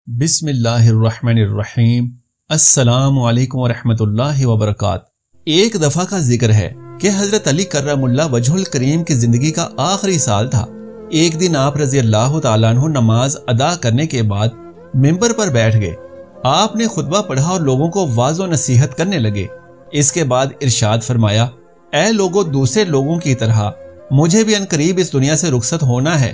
بسم اللہ الرحمن الرحیم۔ السلام علیکم ورحمۃ اللہ وبرکاتہ۔ ایک دفعہ کا ذکر ہے کہ حضرت علی کرم اللہ وجہ الکریم کی زندگی کا آخری سال تھا۔ ایک دن آپ رضی اللہ تعالیٰ عنہ نماز ادا کرنے کے بعد ممبر پر بیٹھ گئے۔ آپ نے خطبہ پڑھا اور لوگوں کو واعظ و نصیحت کرنے لگے۔ اس کے بعد ارشاد فرمایا، اے لوگو، دوسرے لوگوں کی طرح مجھے بھی عنقریب اس دنیا سے رخصت ہونا ہے۔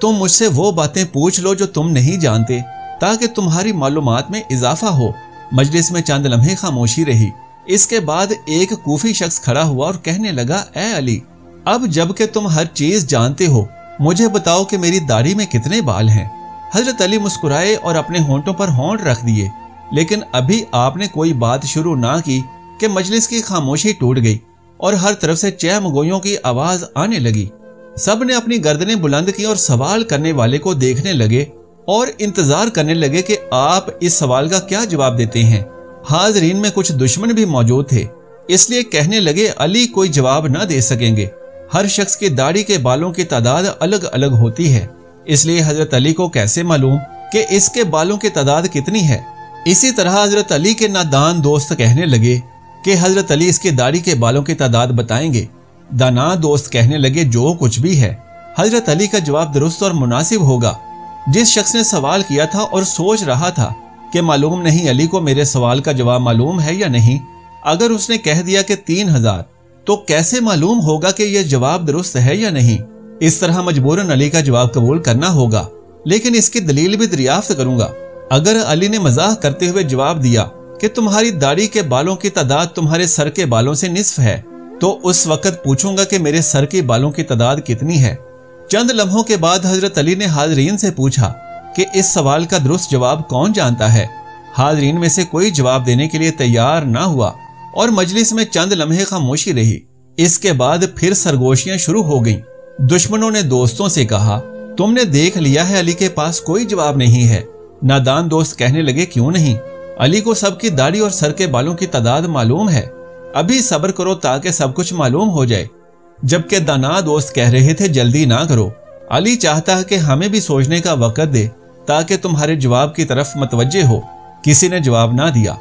تم مجھ سے وہ باتیں پوچھ لو جو تم نہیں جانتے تاکہ تمہاری معلومات میں اضافہ ہو۔ مجلس میں چند لمحے خاموشی رہی۔ اس کے بعد ایک کوفی شخص کھڑا ہوا اور کہنے لگا، اے علی، اب جب کہ تم ہر چیز جانتے ہو، مجھے بتاؤ کہ میری داڑھی میں کتنے بال ہیں۔ حضرت علی مسکرائے اور اپنے ہونٹوں پر ہونٹ رکھ دیے، لیکن ابھی آپ نے کوئی بات شروع نہ کی کہ مجلس کی خاموشی ٹوٹ گئی اور ہر طرف سے چہم گوئیوں کی آواز آنے لگی۔ سب نے اپنی گردنیں بلند کی اور سوال کرنے والے کو دیکھنے لگے اور انتظار کرنے لگے کہ آپ اس سوال کا کیا جواب دیتے ہیں۔ حاضرین میں کچھ دشمن بھی موجود تھے، اس لیے کہنے لگے، علی کوئی جواب نہ دے سکیں گے۔ ہر شخص کی داڑھی کے بالوں کی تعداد الگ الگ ہوتی ہے، اس لیے حضرت علی کو کیسے معلوم کہ اس کے بالوں کی تعداد کتنی ہے؟ اسی طرح حضرت علی کے نادان دوست کہنے لگے کہ حضرت علی اس کی داڑھی کے بالوں کی تعداد بتائیں گے۔ دانا دوست کہنے لگے، جو کچھ بھی ہے، حضرت علی کا جواب درست اور مناسب ہوگا۔ جس شخص نے سوال کیا تھا اور سوچ رہا تھا کہ معلوم نہیں علی کو میرے سوال کا جواب معلوم ہے یا نہیں، اگر اس نے کہہ دیا کہ 3000، تو کیسے معلوم ہوگا کہ یہ جواب درست ہے یا نہیں؟ اس طرح مجبوراً علی کا جواب قبول کرنا ہوگا، لیکن اس کی دلیل بھی دریافت کروں گا۔ اگر علی نے مزاح کرتے ہوئے جواب دیا کہ تمہاری داڑھی کے بالوں کی تعداد تمہارے سر کے بالوں سے نصف ہے، تو اس وقت پوچھوں گا کہ میرے سر کے بالوں کی تعداد کتنی ہے۔ چند لمحوں کے بعد حضرت علی نے حاضرین سے پوچھا کہ اس سوال کا درست جواب کون جانتا ہے؟ حاضرین میں سے کوئی جواب دینے کے لیے تیار نہ ہوا اور مجلس میں چند لمحے خاموشی رہی۔ اس کے بعد پھر سرگوشیاں شروع ہو گئیں۔ دشمنوں نے دوستوں سے کہا، تم نے دیکھ لیا ہے علی کے پاس کوئی جواب نہیں ہے۔ نادان دوست کہنے لگے، کیوں نہیں؟ علی کو سب کی داڑھی اور سر کے بالوں کی تعداد معلوم ہے۔ ابھی صبر کرو تاکہ سب کچھ معلوم ہو جائے۔ جبکہ دانا دوست کہہ رہے تھے، جلدی نہ کرو، علی چاہتا ہے کہ ہمیں بھی سوچنے کا وقت دے تاکہ تمہارے جواب کی طرف متوجہ ہو۔ کسی نے جواب نہ دیا۔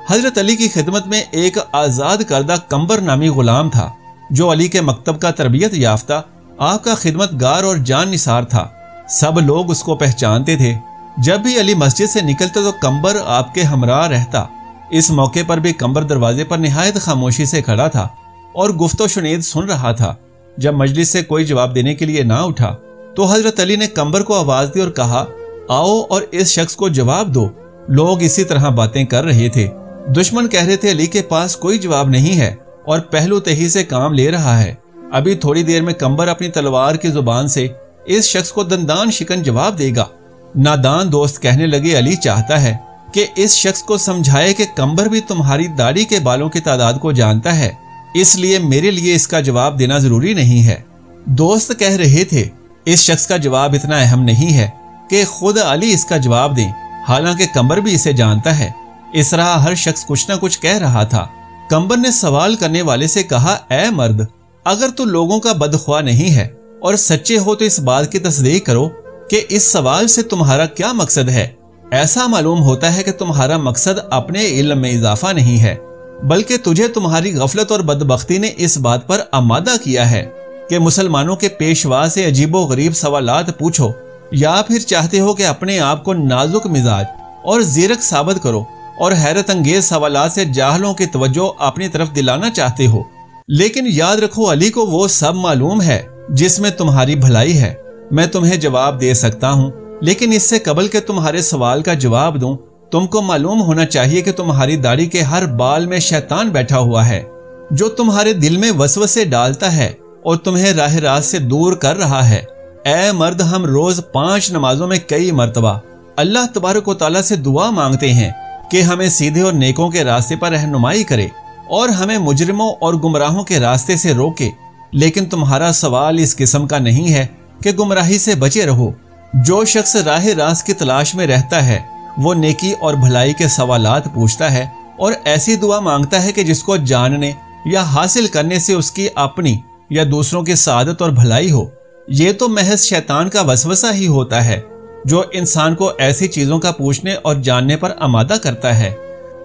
حضرت علی کی خدمت میں ایک آزاد کردہ کمبر نامی غلام تھا جو علی کے مکتب کا تربیت یافتہ آپ کا خدمت گار اور جان نثار تھا۔ سب لوگ اس کو پہچانتے تھے۔ جب بھی علی مسجد سے نکلتے تو کمبر آپ کے ہمراہ رہتا۔ اس موقع پر بھی کمبر دروازے پر نہایت خاموشی سے کھڑا تھا اور گفت و شنید سن رہا تھا۔ جب مجلس سے کوئی جواب دینے کے لیے نہ اٹھا تو حضرت علی نے کمبر کو آواز دی اور کہا، آؤ اور اس شخص کو جواب دو۔ لوگ اسی طرح باتیں کر رہے تھے۔ دشمن کہہ رہے تھے، علی کے پاس کوئی جواب نہیں ہے اور پہلو تہی سے کام لے رہا ہے۔ ابھی تھوڑی دیر میں کمبر اپنی تلوار کی زبان سے اس شخص کو دندان شکن جواب دے گا۔ نادان دوست کہنے لگے، علی چاہتا ہے کہ اس شخص کو سمجھائے کہ کمبر بھی تمہاری داڑھی کے بالوں کی تعداد کو جانتا ہے، اس لیے میرے لیے اس کا جواب دینا ضروری نہیں ہے۔ دوست کہہ رہے تھے، اس شخص کا جواب اتنا اہم نہیں ہے کہ خود علی اس کا جواب دیں، حالانکہ کمبر بھی اسے جانتا ہے۔ اس طرح ہر شخص کچھ نہ کچھ کہہ رہا تھا۔ کمبر نے سوال کرنے والے سے کہا، اے مرد، اگر تو لوگوں کا بدخواہ نہیں ہے اور سچے ہو تو اس بات کی تصدیق کرو کہ اس سوال سے تمہارا کیا مقصد ہے۔ ایسا معلوم ہوتا ہے کہ تمہارا مقصد اپنے علم میں اضافہ نہیں ہے، بلکہ تجھے تمہاری غفلت اور بدبختی نے اس بات پر آمادہ کیا ہے کہ مسلمانوں کے پیشوا سے عجیب و غریب سوالات پوچھو، یا پھر چاہتے ہو کہ اپنے آپ کو نازک مزاج اور زیرک ثابت کرو اور حیرت انگیز سوالات سے جاہلوں کی توجہ اپنی طرف دلانا چاہتے ہو۔ لیکن یاد رکھو، علی کو وہ سب معلوم ہے جس میں تمہاری بھلائی ہے۔ میں تمہیں جواب دے سکتا ہوں، لیکن اس سے قبل کہ تمہارے سوال کا جواب دوں، تم کو معلوم ہونا چاہیے کہ تمہاری داڑھی کے ہر بال میں شیطان بیٹھا ہوا ہے جو تمہارے دل میں وسوسے ڈالتا ہے اور تمہیں راہ راست سے دور کر رہا ہے۔ اے مرد، ہم روز 5 نمازوں میں کئی مرتبہ اللہ تبارک و تعالیٰ سے دعا مانگتے ہیں کہ ہمیں سیدھے اور نیکوں کے راستے پر رہنمائی کرے اور ہمیں مجرموں اور گمراہوں کے راستے سے روکے، لیکن تمہارا سوال اس قسم کا نہیں ہے کہ گمراہی سے بچے رہو۔ جو شخص راہ راست کی تلاش میں رہتا ہے وہ نیکی اور بھلائی کے سوالات پوچھتا ہے اور ایسی دعا مانگتا ہے کہ جس کو جاننے یا حاصل کرنے سے اس کی اپنی یا دوسروں کی سعادت اور بھلائی ہو۔ یہ تو محض شیطان کا وسوسہ ہی ہوتا ہے जो इंसान को ऐसी चीजों का पूछने और जानने पर आमादा करता है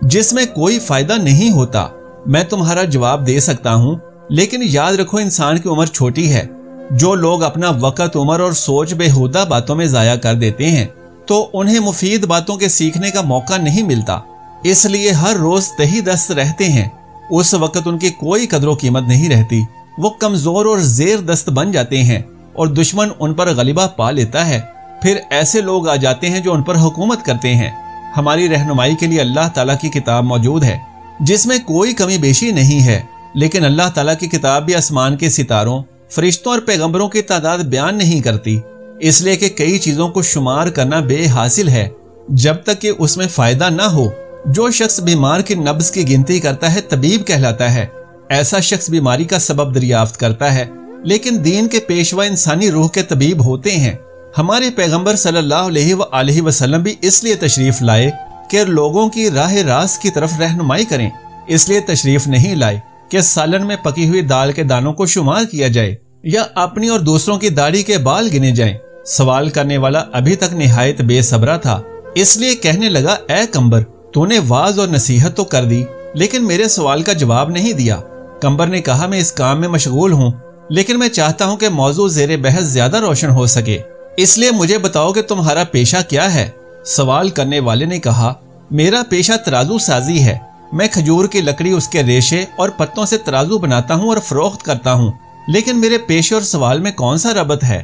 जिसमें कोई फायदा नहीं होता। मैं तुम्हारा जवाब दे सकता हूँ, लेकिन याद रखो इंसान की उम्र छोटी है। जो लोग अपना वक्त, उम्र और सोच बेहुदा बातों में जाया कर देते हैं तो उन्हें मुफीद बातों के सीखने का मौका नहीं मिलता, इसलिए हर रोज तही दस्त रहते हैं। उस वक्त उनकी कोई कदर कीमत नहीं रहती। वो कमजोर और जेर दस्त बन जाते हैं और दुश्मन उन पर गलिबा पा लेता है। फिर ऐसे लोग आ जाते हैं जो उन पर हुकूमत करते हैं। हमारी रहनुमाई के लिए अल्लाह ताला की किताब मौजूद है जिसमें कोई कमी बेशी नहीं है, लेकिन अल्लाह ताला की किताब भी आसमान के सितारों, फरिश्तों और पैगंबरों की तादाद बयान नहीं करती, इसलिए कि कई चीजों को शुमार करना बेहासिल है जब तक कि उसमें फायदा ना हो। जो शख्स बीमार की नब्ज की गिनती करता है तबीब कहलाता है। ऐसा शख्स बीमारी का सबब दरियाफ्त करता है, लेकिन दीन के पेशवा इंसानी रूह के तबीब होते हैं। हमारे पैगंबर सल्लल्लाहु अलैहि वसल्लम भी इसलिए तशरीफ लाए कि लोगों की राह रास्त की तरफ रहनुमाई करें। इसलिए तशरीफ नहीं लाए कि सालन में पकी हुई दाल के दानों को शुमार किया जाए या अपनी और दूसरों की दाढ़ी के बाल गिने जाएं। सवाल करने वाला अभी तक निहायत बेसब्रा था, इसलिए कहने लगा, ए कंबर, तूने वाज और नसीहत तो कर दी, लेकिन मेरे सवाल का जवाब नहीं दिया। कंबर ने कहा, मैं इस काम में मशगूल हूँ, लेकिन मैं चाहता हूँ कि मौजू ज़ेरे बहस ज्यादा रोशन हो सके, इसलिए मुझे बताओ कि तुम्हारा पेशा क्या है। सवाल करने वाले ने कहा, मेरा पेशा तराजू साजी है। मैं खजूर की लकड़ी, उसके रेशे और पत्तों से तराजू बनाता हूँ और फरोख्त करता हूँ, लेकिन मेरे पेशे और सवाल में कौन सा रबत है।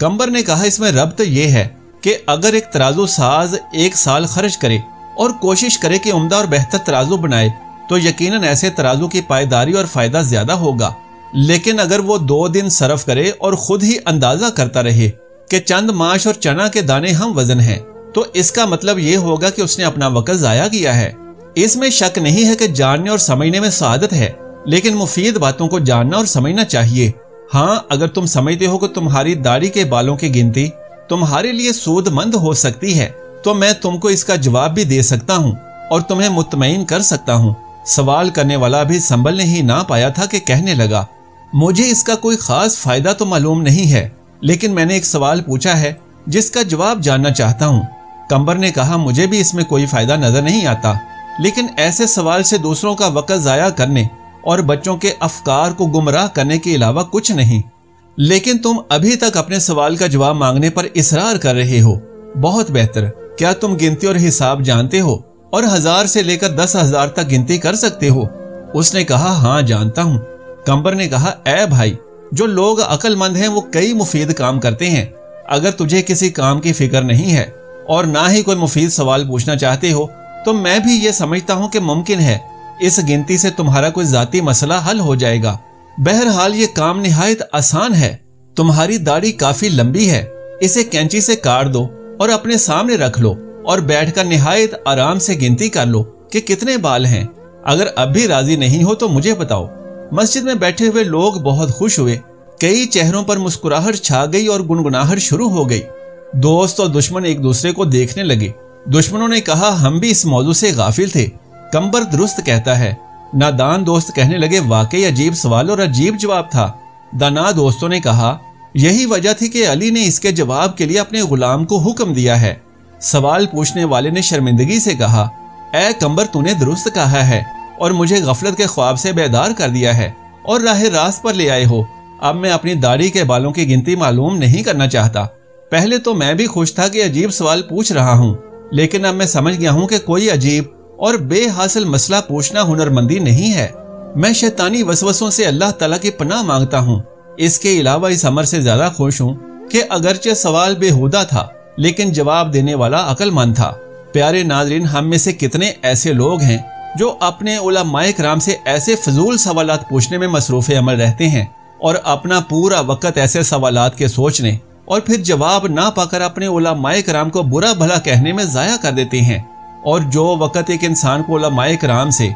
कंबर ने कहा, इसमें रब्त ये है कि अगर एक तराजू साज 1 साल खर्च करे और कोशिश करे कि उम्दा और बेहतर तराजू बनाए तो यकीनन ऐसे तराजू की पायदारी और फायदा ज्यादा होगा। लेकिन अगर वो 2 दिन सरफ करे और खुद ही अंदाजा करता रहे कि चंद माश और चना के दाने हम वजन हैं, तो इसका मतलब ये होगा कि उसने अपना वक्त जाया किया है। इसमें शक नहीं है कि जानने और समझने में सआदत है, लेकिन मुफीद बातों को जानना और समझना चाहिए। हाँ, अगर तुम समझते हो कि तुम्हारी दाढ़ी के बालों की गिनती तुम्हारे लिए सूदमंद हो सकती है तो मैं तुमको इसका जवाब भी दे सकता हूँ और तुम्हें मुतमईन कर सकता हूँ। सवाल करने वाला भी संभलने ही ना पाया था कि कहने लगा, मुझे इसका कोई खास फायदा तो मालूम नहीं है, लेकिन मैंने एक सवाल पूछा है जिसका जवाब जानना चाहता हूँ। कंबर ने कहा, मुझे भी इसमें कोई फायदा नजर नहीं आता, लेकिन ऐसे सवाल से दूसरों का वक्त जाया करने और बच्चों के अफकार को गुमराह करने के अलावा कुछ नहीं। लेकिन तुम अभी तक अपने सवाल का जवाब मांगने पर इसरार कर रहे हो। बहुत बेहतर, क्या तुम गिनती और हिसाब जानते हो और 1000 से लेकर 10,000 तक गिनती कर सकते हो? उसने कहा, हाँ जानता हूँ। कंबर ने कहा, ए भाई, जो लोग अक्लमंद हैं वो कई मुफीद काम करते हैं। अगर तुझे किसी काम की फिक्र नहीं है और ना ही कोई मुफीद सवाल पूछना चाहते हो तो मैं भी ये समझता हूँ कि मुमकिन है इस गिनती से तुम्हारा कोई जाती मसला हल हो जाएगा। बहरहाल ये काम निहायत आसान है। तुम्हारी दाढ़ी काफी लंबी है, इसे कैंची से काट दो और अपने सामने रख लो और बैठकर निहायत आराम से गिनती कर लो कि कितने बाल हैं। अगर अब भी राजी नहीं हो तो मुझे बताओ। मस्जिद में बैठे हुए लोग बहुत खुश हुए। कई चेहरों पर मुस्कुराहट छा गई और गुनगुनाहट शुरू हो गई। दोस्त और दुश्मन एक दूसरे को देखने लगे। दुश्मनों ने कहा, हम भी इस मौजू से गाफिल थे। कंबर दुरुस्त कहता है। नादान दोस्त कहने लगे, वाकई अजीब सवाल और अजीब जवाब था। दाना दोस्तों ने कहा, यही वजह थी कि अली ने इसके जवाब के लिए अपने गुलाम को हुक्म दिया है। सवाल पूछने वाले ने शर्मिंदगी से कहा, ए कंबर, तूने दुरुस्त कहा है और मुझे गफलत के ख्वाब से बेदार कर दिया है और राह रास्त पर ले आए हो। अब मैं अपनी दाढ़ी के बालों की गिनती मालूम नहीं करना चाहता। पहले तो मैं भी खुश था कि अजीब सवाल पूछ रहा हूँ, लेकिन अब मैं समझ गया हूँ कि कोई अजीब और बेहासिल मसला पूछना हुनरमंदी नहीं है। मैं शैतानी वसवसों से अल्लाह ताला की पनाह मांगता हूँ। इसके अलावा इस अमर से ज्यादा खुश हूँ कि अगरचे सवाल बेहुदा था लेकिन जवाब देने वाला अक्लमंद था। प्यारे नाजरीन, हम में से कितने ऐसे लोग हैं जो अपने उलमाए किराम से ऐसे फजूल सवालात पूछने में मसरूफ अमल रहते हैं और अपना पूरा वक्त ऐसे सवालात के सोचने और फिर जवाब ना पाकर अपने उलमाए किराम को बुरा भला कहने में जाया कर देते हैं। और जो वक्त एक इंसान को उलमाए किराम से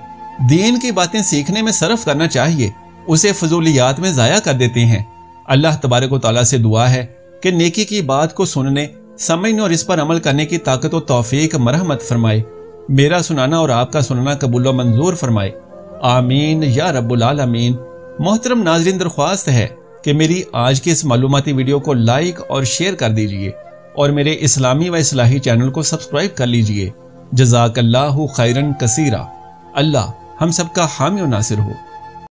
दीन की बातें सीखने में सरफ करना चाहिए उसे फजूलियात में जाया कर देते हैं। अल्लाह तबारक व तआला से दुआ है कि नेकी की बात को सुनने, समझने और इस पर अमल करने की ताकत व तौफीक मरहमत फरमाए। मेरा सुनाना और आपका सुनना कबूल व मंजूर फरमाए। आमीन या रब्बुल आलमीन। मोहतरम नाजरीन, दरख्वास्त है कि मेरी आज की इस मालूमाती वीडियो को लाइक और शेयर कर दीजिए اور میرے اسلامی و اصلاحی چینل کو سبسکرائب کر لیجئے۔ جزاک اللہ خیرن کثیرا۔ اللہ ہم سب کا حامی و ناصر ہو۔